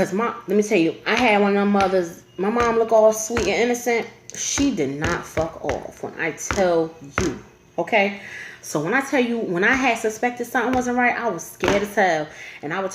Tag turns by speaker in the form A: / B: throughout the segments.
A: Cause let me tell you, I had one of them mothers. My mom look all sweet and innocent. She did not fuck off when I tell you. Okay? So when I tell you, when I had suspected something wasn't right, I was scared as hell. And I would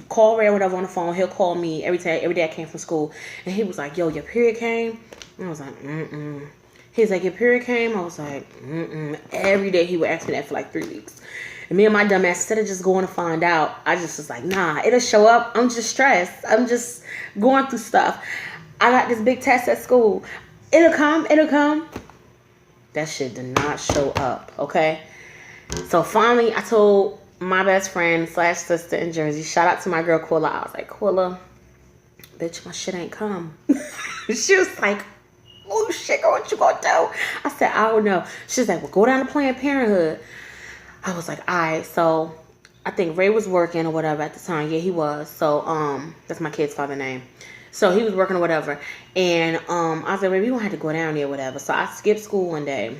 A: call Ray or whatever on the phone. He'll call me every day I came from school. And he was like, yo, your period came? And I was like, mm-mm. He's like, your period came? I was like, mm-mm. Every day he would ask me that for like 3 weeks. And me and my dumb ass, instead of just going to find out, I just was like, nah, it'll show up. I'm just stressed. I'm just going through stuff. I got this big test at school. It'll come. That shit did not show up, okay? So finally, I told my best friend / sister in Jersey, shout out to my girl Quilla. I was like, Quilla, bitch, my shit ain't come. She was like, oh shit, girl, what you gonna do? I said, I don't know. She's like, well, go down to Planned Parenthood. I was like, all right. So I think Ray was working or whatever at the time. Yeah, he was. So that's my kid's father's name. So he was working or whatever. And I was like, Ray, we gonna have to go down there or whatever. So I skipped school one day.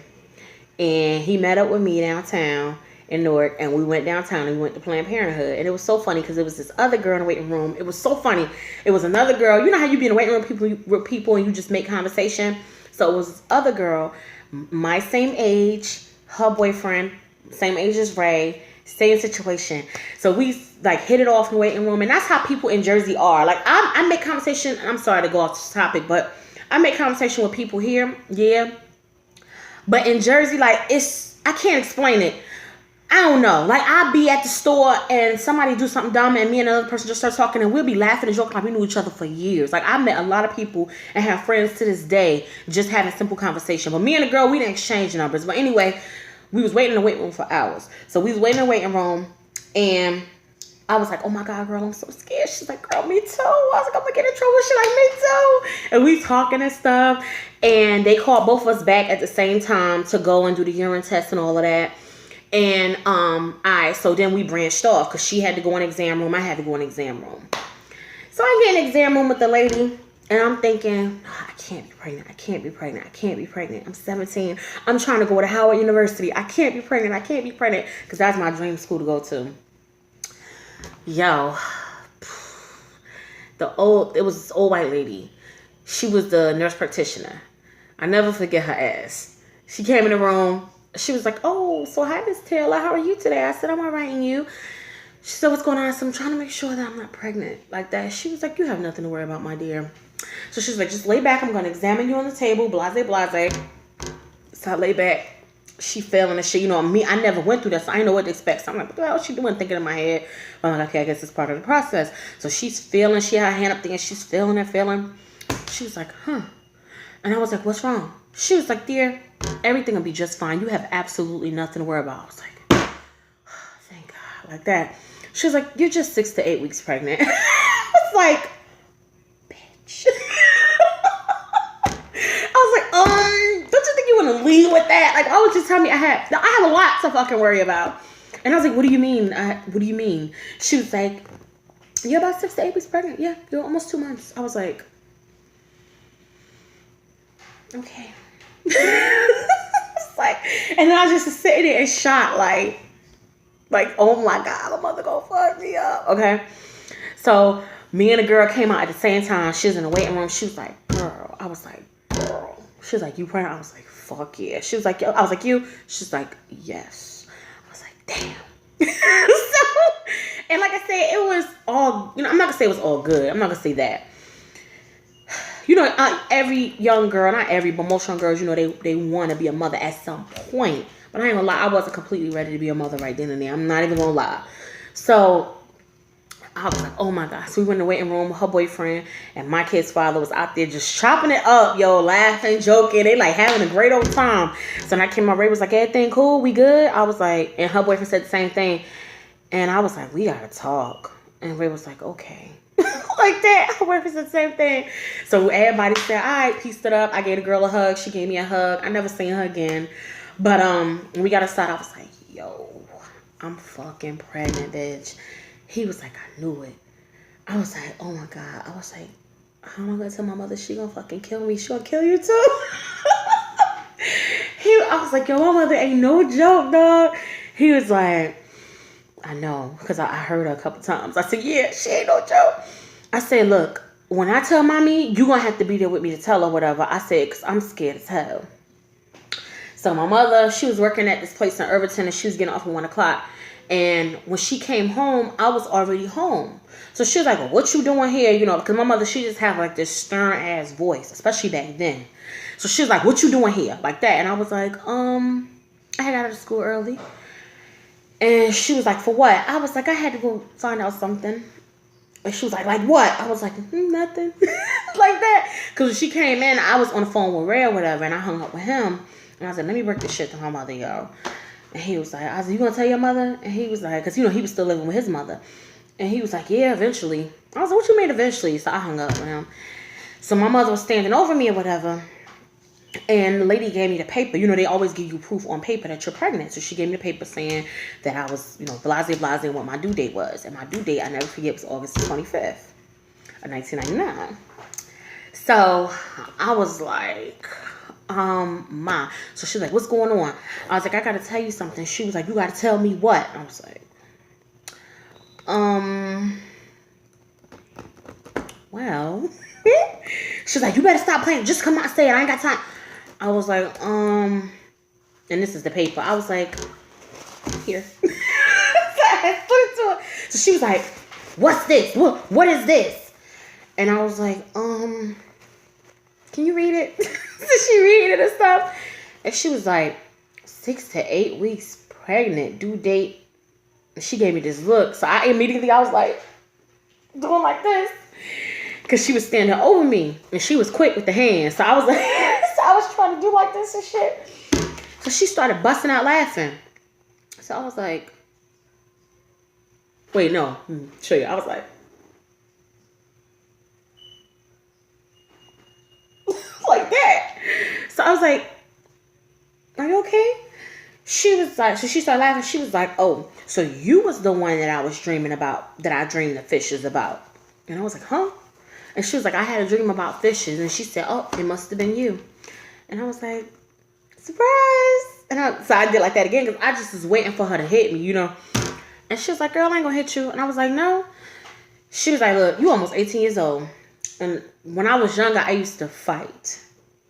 A: And he met up with me downtown in Newark. And we went downtown and we went to Planned Parenthood. And it was so funny because it was this other girl in the waiting room. It was so funny. It was another girl. You know how you be in the waiting room with people and you just make conversation? So it was this other girl, my same age, her boyfriend, same age as Ray, same situation. So we like hit it off in the waiting room. And that's how people in Jersey are. Like I make conversation. I'm sorry to go off this topic, but I make conversation with people here. Yeah. But in Jersey, like I can't explain it. I don't know. Like I'll be at the store and somebody do something dumb and me and another person just start talking and we'll be laughing and joking like we knew each other for years. Like I met a lot of people and have friends to this day just having simple conversation. But me and the girl, we didn't exchange numbers. But anyway, we was waiting in the waiting room for hours. So we was waiting in the waiting room and I was like, oh my God, girl, I'm so scared. She's like, girl, me too. I was like, I'm gonna get in trouble. She's like, me too. And we talking and stuff. And they called both of us back at the same time to go and do the urine test and all of that. And so then we branched off because she had to go in exam room. I had to go in exam room. So I get in exam room with the lady and I'm thinking, oh, I can't be pregnant. I can't be pregnant. I can't be pregnant. I'm 17. I'm trying to go to Howard University. I can't be pregnant. I can't be pregnant because that's my dream school to go to. Yo, it was this old white lady. She was the nurse practitioner. I never forget her ass. She came in the room. She was like, oh, so hi, Miss Taylor. How are you today? I said, I'm all right, and you? She said, what's going on? I said, I'm trying to make sure that I'm not pregnant like that. She was like, you have nothing to worry about, my dear. So she was like, just lay back. I'm going to examine you on the table. Blase, blase. So I lay back. She feeling the shit. You know, me, I never went through that, so I didn't know what to expect. So I'm like, what the hell is she doing? Thinking in my head. I'm like, okay, I guess it's part of the process. So she's feeling. She had her hand up there, and she's feeling and feeling. She was like, huh. And I was like, what's wrong? She was like, dear, everything will be just fine. You have absolutely nothing to worry about. I was like, oh, thank God, like that. She was like, you're just 6 to 8 weeks pregnant. I was like, bitch. I was like, don't you think you want to lead with that? Like, why would you tell me I have a lot to fucking worry about? And I was like, what do you mean? What do you mean? She was like, you're about 6 to 8 weeks pregnant. Yeah, you're almost 2 months. I was like, okay. It's like, and then I was just sitting there in shock, like, oh my God, my mother gonna fuck me up. Okay. So me and the girl came out at the same time. She was in the waiting room. She was like, girl. I was like, girl. She was like, you pregnant? I was like, fuck yeah. She was like, yo. I was like, you? She's like, yes. I was like, damn. So, and like I said, it was all, I'm not gonna say it was all good. I'm not gonna say that. Every young girl, not every, but most young girls, they want to be a mother at some point. But I ain't gonna lie, I wasn't completely ready to be a mother right then and there. I'm not even gonna lie. So I was like, oh my God. So we went in the waiting room with her boyfriend, and my kid's father was out there just chopping it up, laughing, joking. They like having a great old time. So when I came out, Ray was like, everything cool? We good? I was like, and her boyfriend said the same thing. And I was like, we gotta talk. And Ray was like, okay. Like that. Her boyfriend said the same thing. So everybody said, all right, pieced it up. I gave the girl a hug. She gave me a hug. I never seen her again. But when we got outside, I was like, yo, I'm fucking pregnant, bitch. He was like, I knew it. I was like, oh my God. I was like, how am I gonna tell my mother she gonna fucking kill me? She gonna kill you too? I was like, yo, my mother ain't no joke, dog. He was like, I know, because I heard her a couple times. I said, yeah, she ain't no joke. I said, look, when I tell mommy, you going to have to be there with me to tell her whatever. I said, because I'm scared as hell. So my mother, she was working at this place in Irvington, and she was getting off at 1 o'clock. And when she came home, I was already home. So she was like, well, what you doing here? You know, because my mother, she just had like this stern ass voice, especially back then. So she was like, what you doing here? Like that. And I was like, I had got out of school early. And she was like, for what? I was like, I had to go find out something. And she was like what? I was like, nothing. Like that. Because when she came in, I was on the phone with Ray or whatever, and I hung up with him. And I was like, let me break this shit to my mother, yo. And he was like, I was like, you gonna tell your mother? And he was like, because, you know, he was still living with his mother. And he was like, yeah, eventually. I was like, what you mean eventually? So I hung up with him. So my mother was standing over me or whatever. And the lady gave me the paper. You know, they always give you proof on paper that you're pregnant. So she gave me the paper saying that I was, you know, blase, and what my due date was. And my due date, I never forget, was August 25th of 1999. So I was like, Ma. So she's like, what's going on? I was like, I got to tell you something. She was like, you got to tell me what? I was like, well. She's like, you better stop playing. Just come out and say it. I ain't got time. I was like, and this is the paper. I was like, here. So I put it to her. So she was like, what's this? What is this? And I was like, can you read it? So she read it and stuff. And she was like, 6 to 8 weeks pregnant, due date. And she gave me this look. So I was like, doing like this. Because she was standing over me. And she was quick with the hands. So I was like, I was trying to do like this and shit. So she started busting out laughing. So I was like, wait, no. Show you. I was like, like that. So I was like, are you okay? She was like, so she started laughing. She was like, oh, so you was the one that I was dreaming about, that I dreamed the fishes about. And I was like, huh? And she was like, I had a dream about fishes. And she said, oh, it must have been you. And I was like, surprise. And so I did like that again because I just was waiting for her to hit me, you know. And she was like, girl, I ain't going to hit you. And I was like, no. She was like, look, you almost 18 years old. And when I was younger, I used to fight.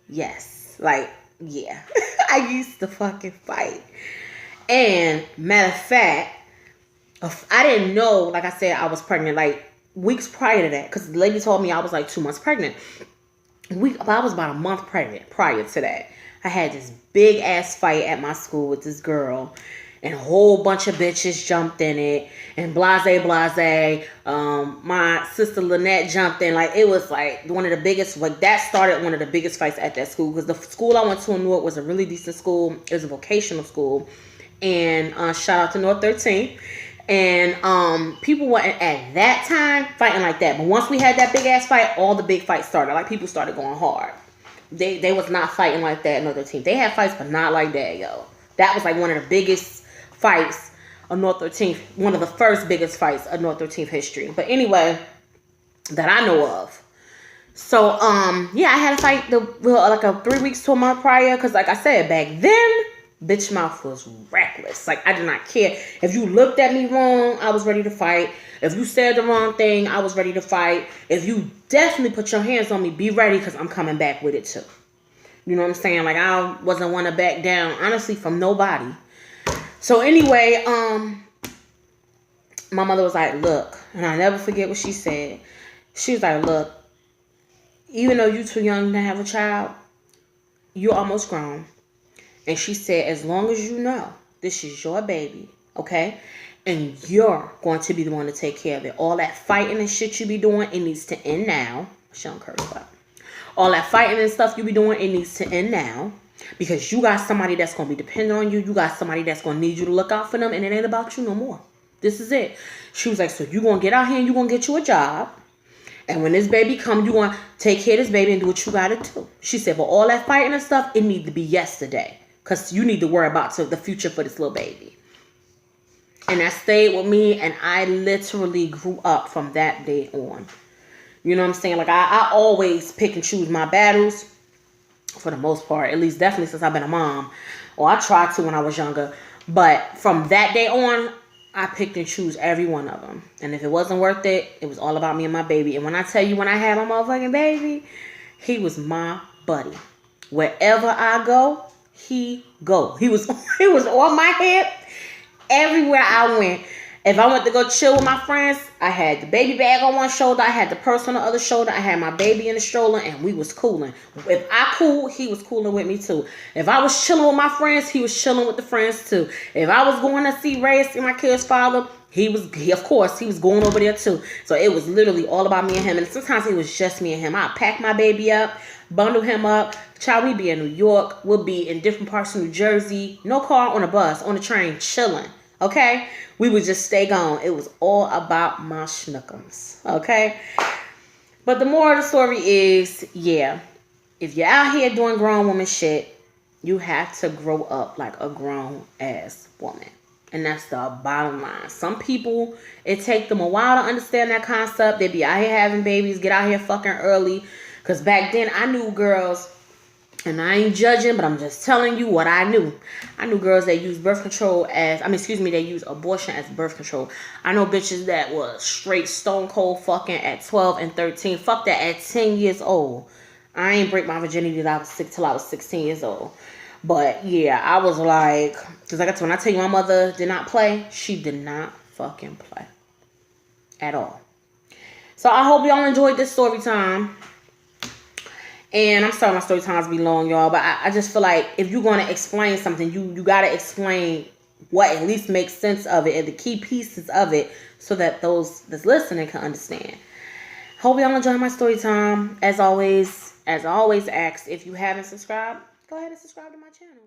A: Yes. Like, yeah. I used to fucking fight. And matter of fact, I didn't know, like I said, I was pregnant like weeks prior to that. Because the lady told me I was like 2 months pregnant. I was about a month pregnant prior to that. I had this big ass fight at my school with this girl. And a whole bunch of bitches jumped in it. And blase. My sister Lynette jumped in. Like, it was like one of the biggest, like that started one of the biggest fights at that school. Because the school I went to in Newark was a really decent school. It was a vocational school. And shout out to North 13th. And people weren't at that time fighting like that. But once we had that big ass fight, all the big fights started. Like, people started going hard. They was not fighting like that in North 13th. They had fights, but not like that, yo. That was like one of the biggest fights of North 13th, one of the first biggest fights of North 13th history. But anyway, that I know of. So, yeah, I had a fight like a 3 weeks to a month prior. Because like I said, back then, bitch mouth was reckless. Like, I did not care. If you looked at me wrong, I was ready to fight. If you said the wrong thing, I was ready to fight. If you definitely put your hands on me, be ready because I'm coming back with it too. You know what I'm saying? Like, I wasn't want to back down, honestly, from nobody. So anyway, my mother was like, look, and I'll never forget what she said. She was like, look, even though you're too young to have a child, you're almost grown. And she said, as long as you know this is your baby, okay? And you're going to be the one to take care of it. All that fighting and shit you be doing, it needs to end now. She don't curse up. All that fighting and stuff you be doing, it needs to end now. Because you got somebody that's going to be dependent on you. You got somebody that's going to need you to look out for them. And it ain't about you no more. This is it. She was like, so you going to get out here and you going to get you a job. And when this baby come, you going to take care of this baby and do what you got to do. She said, but all that fighting and stuff, it need to be yesterday. Because you need to worry about the future for this little baby. And that stayed with me. And I literally grew up from that day on. You know what I'm saying? Like, I always pick and choose my battles. For the most part. At least definitely since I've been a mom. Or I tried to when I was younger. But from that day on, I picked and choose every one of them. And if it wasn't worth it, it was all about me and my baby. And when I tell you, when I had my motherfucking baby, he was my buddy. Wherever I go, he go. He was on my hip everywhere I went. If I went to go chill with my friends, I had the baby bag on one shoulder, I had the purse on the other shoulder, I had my baby in the stroller, and we was cooling. If I cooled, he was cooling with me too. If I was chilling with my friends, he was chilling with the friends too. If I was going to see Ray, see my kid's father, of course, he was going over there too. So it was literally all about me and him. And sometimes it was just me and him. I'd pack my baby up, bundle him up. Child, we'd be in New York. We'll be in different parts of New Jersey. No car, on a bus, on a train, chilling. Okay? We would just stay gone. It was all about my schnookums. Okay? But the moral of the story is, yeah, if you're out here doing grown woman shit, you have to grow up like a grown ass woman. And that's the bottom line. Some people, it take them a while to understand that concept. They be out here having babies, get out here fucking early. Because back then, I knew girls, and I ain't judging, but I'm just telling you what I knew. I knew girls that use birth control they use abortion as birth control. I know bitches that was straight stone cold fucking at 12 and 13. Fuck that, at 10 years old. I ain't break my virginity till I was 16 years old. But yeah, I was like, because when I tell you my mother did not play, she did not fucking play. At all. So I hope y'all enjoyed this story time. And I'm sorry my story times be long, y'all, but I just feel like if you're going to explain something, you got to explain what at least makes sense of it and the key pieces of it so that those that's listening can understand. Hope y'all enjoy my story time. As always ask, if you haven't subscribed, go ahead and subscribe to my channel.